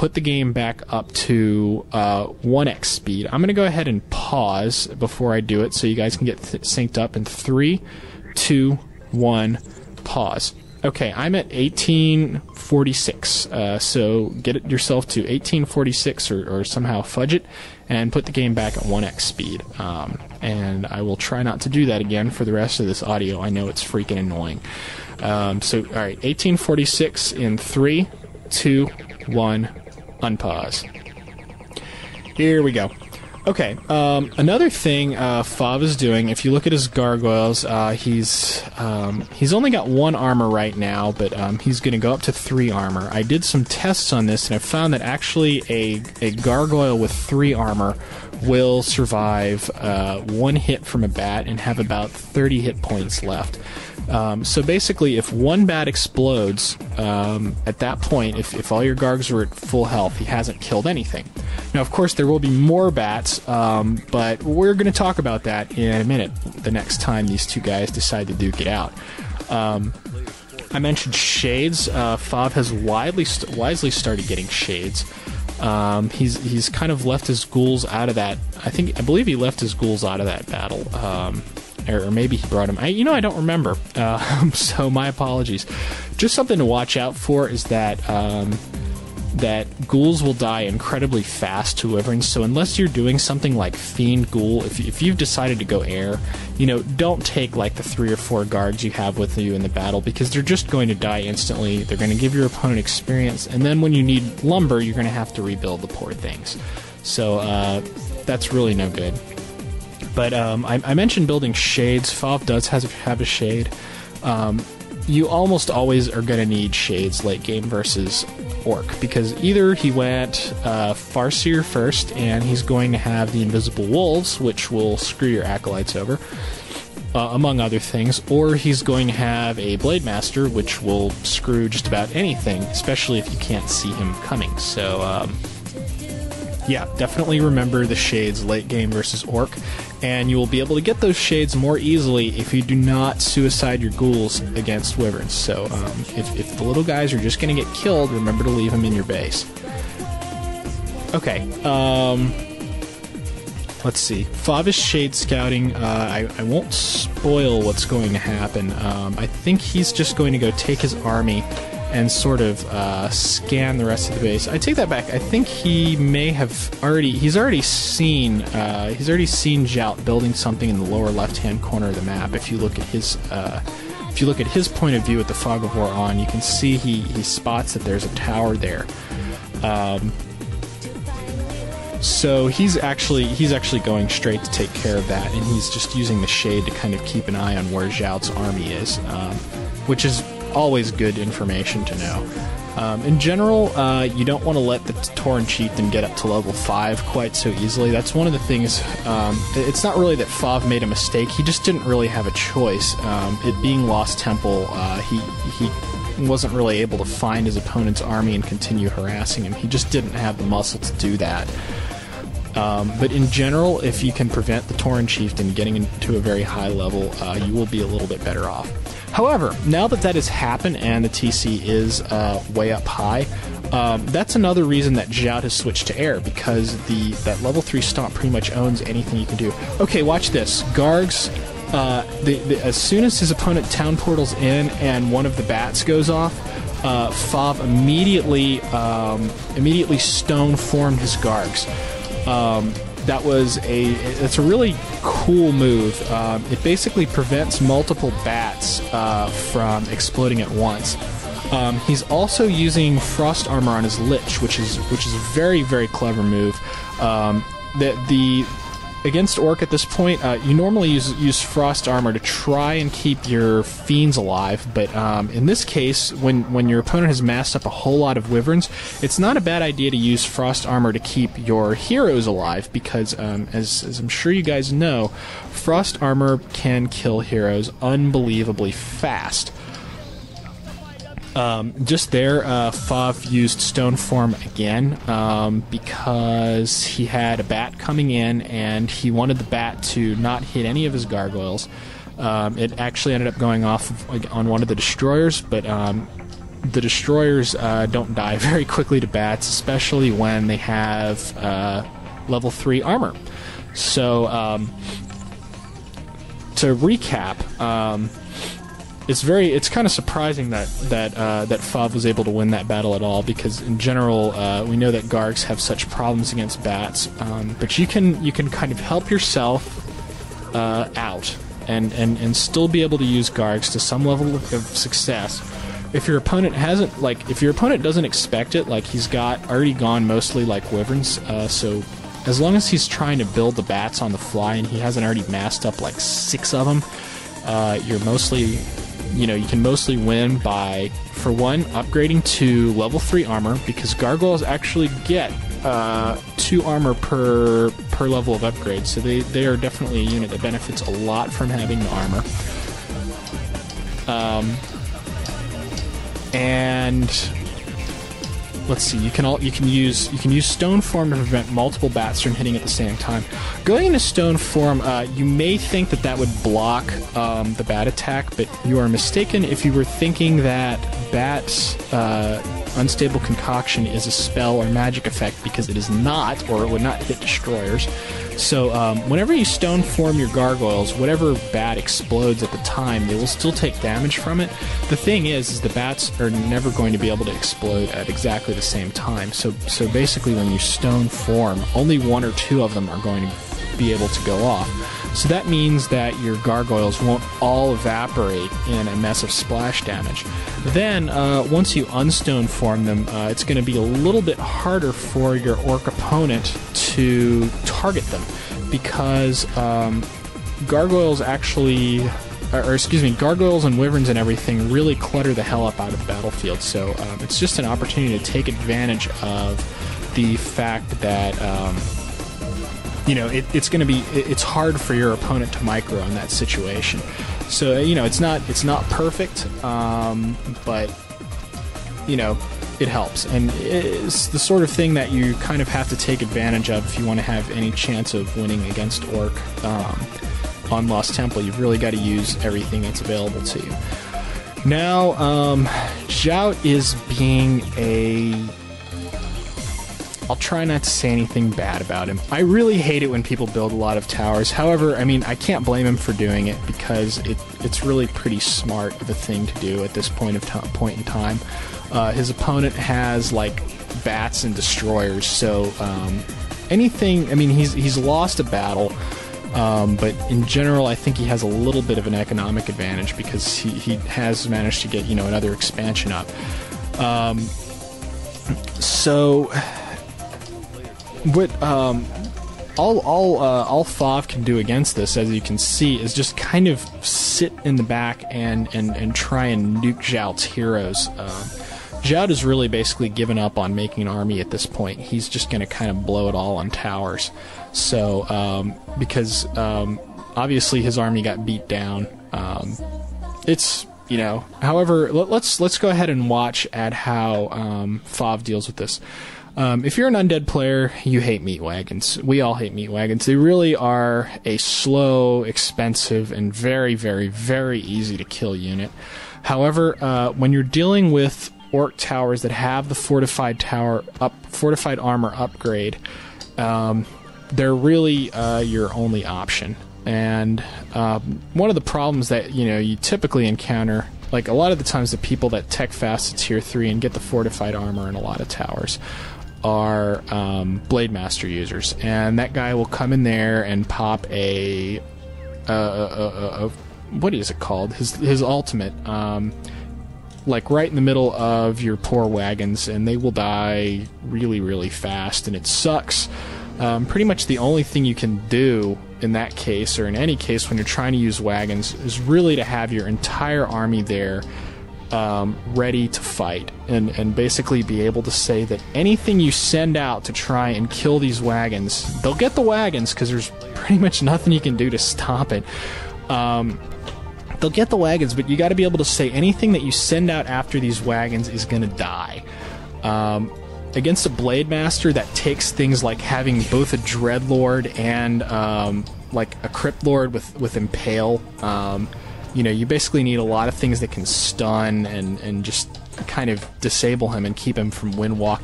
put the game back up to 1x speed. I'm going to go ahead and pause before I do it so you guys can get synced up in 3, 2, 1, pause. Okay, I'm at 1846, so get it yourself to 1846 or somehow fudge it and put the game back at 1x speed. And I will try not to do that again for the rest of this audio. I know it's freaking annoying. So, alright, 1846 in 3, 2, 1, unpause. Here we go. Okay, another thing Fav is doing, if you look at his gargoyles, he's only got 1 armor right now, but he's going to go up to 3 armor. I did some tests on this, and I found that actually a gargoyle with 3 armor will survive 1 hit from a bat and have about 30 hit points left. So basically, if 1 bat explodes, at that point, if all your gargs are at full health, he hasn't killed anything. Now, of course, there will be more bats, but we're going to talk about that in a minute, the next time these two guys decide to duke it out. I mentioned shades. Fav has wisely started getting shades. He's kind of left his ghouls out of that. I believe he left his ghouls out of that battle. Or maybe he brought him. I don't remember. So my apologies. Just something to watch out for is that that ghouls will die incredibly fast to wyverns. So unless you're doing something like Fiend Ghoul, if you've decided to go air, don't take like the 3 or 4 guards you have with you in the battle, because they're just going to die instantly. They're going to give your opponent experience, and then when you need lumber, you're going to have to rebuild the poor things. So that's really no good. But I mentioned building shades. Fav does have a shade. You almost always are going to need shades late game versus Orc, because either he went Farseer first, and he's going to have the Invisible Wolves, which will screw your Acolytes over, among other things, or he's going to have a Blade Master, which will screw just about anything, especially if you can't see him coming. So, yeah, definitely remember the shades late game versus Orc, and you will be able to get those shades more easily if you do not suicide your ghouls against wyverns. So if the little guys are just going to get killed, remember to leave them in your base. Okay, let's see. Fav is shade scouting. I won't spoil what's going to happen. I think he's just going to go take his army and sort of scan the rest of the base. I take that back. I think he may have he's already seen Jout building something in the lower left-hand corner of the map. If you look at his point of view with the Fog of War on, you can see he spots that there's a tower there. So he's actually going straight to take care of that, and he's just using the shade to kind of keep an eye on where Jout's army is, which is always good information to know. In general, you don't want to let the Tauren Chieftain get up to level 5 quite so easily. That's one of the things. It's not really that Fav made a mistake. He just didn't really have a choice. It being Lost Temple, he wasn't really able to find his opponent's army and continue harassing him. He just didn't have the muscle to do that. But in general, if you can prevent the Tauren Chieftain getting into a very high level, you will be a little bit better off. However, now that has happened and the TC is way up high, that's another reason that Jout has switched to air, because that level 3 stomp pretty much owns anything you can do. Okay, watch this. Gargs, as soon as his opponent town portals in and one of the bats goes off, Fav immediately stone formed his Gargs. It's a really cool move. It basically prevents multiple bats from exploding at once. He's also using frost armor on his Lich, which is a very, very clever move. Against Orc at this point, you normally use frost armor to try and keep your fiends alive, but in this case, when your opponent has massed up a whole lot of wyverns, it's not a bad idea to use frost armor to keep your heroes alive, because as I'm sure you guys know, frost armor can kill heroes unbelievably fast. Just there, Fav used Stone Form again, because he had a bat coming in and he wanted the bat to not hit any of his gargoyles. It actually ended up going off on one of the destroyers, but the destroyers don't die very quickly to bats, especially when they have level 3 armor. So to recap, it's kind of surprising that Fav was able to win that battle at all, because in general we know that Gargs have such problems against bats, but you can kind of help yourself out and still be able to use Gargs to some level of success. If your opponent doesn't expect it, like he's already gone mostly like wyverns, so as long as he's trying to build the bats on the fly and he hasn't already massed up like 6 of them, you can mostly win by, for one, upgrading to level 3 armor, because gargoyles actually get 2 armor per level of upgrade, so they are definitely a unit that benefits a lot from having the armor. And let's see, you can use stone form to prevent multiple bats from hitting at the same time. Going into stone form, you may think that would block the bat attack, but you are mistaken if you were thinking that Bat's Unstable Concoction is a spell or magic effect, because it is not, or it would not hit destroyers. So whenever you stone form your gargoyles, whatever bat explodes at the time, they will still take damage from it. The thing is the bats are never going to be able to explode at exactly the same time. So basically when you stone form, only 1 or 2 of them are going to be able to go off. So that means that your gargoyles won't all evaporate in a mess of splash damage. Then, once you unstone form them, it's going to be a little bit harder for your orc opponent to target them, because gargoyles and wyverns and everything really clutter the hell up out of the battlefield. So it's just an opportunity to take advantage of the fact that it's hard for your opponent to micro in that situation. So it's not perfect, but it helps, and it's the sort of thing that you kind of have to take advantage of if you want to have any chance of winning against orc on Lost Temple. You've really got to use everything that's available to you. Now, Jout is being I'll try not to say anything bad about him. I really hate it when people build a lot of towers. However, I mean, I can't blame him for doing it, because it's really pretty smart of a thing to do at this point in time. His opponent has like bats and destroyers, so anything. I mean, he's lost a battle, but in general, I think he has a little bit of an economic advantage, because he has managed to get another expansion up. So. What all Fav can do against this, as you can see, is just kind of sit in the back and try and nuke Jout's heroes. Jout has really basically given up on making an army at this point. He's just going to kind of blow it all on towers. So because obviously his army got beat down. However, let's go ahead and watch at how Fav deals with this. If you're an undead player, you hate meat wagons. We all hate meat wagons. They really are a slow, expensive, and very, very, very easy to kill unit. However, when you're dealing with orc towers that have the fortified armor upgrade, they're really your only option. And one of the problems that you typically encounter, like a lot of the times, the people that tech fast to tier 3 and get the fortified armor in a lot of towers are Blade Master users, and that guy will come in there and pop a what is it called? His ultimate, like right in the middle of your poor wagons, and they will die really, really fast, and it sucks. Pretty much the only thing you can do in that case, or in any case when you're trying to use wagons, is really to have your entire army there, ready to fight, and basically be able to say that anything you send out to try and kill these wagons, they'll get the wagons, because there's pretty much nothing you can do to stop it. They'll get the wagons, but you got to be able to say anything that you send out after these wagons is going to die. Against a Blade Master, that takes things like having both a Dreadlord and like a Crypt Lord with Impale. You basically need a lot of things that can stun and just kind of disable him and keep him from wind walking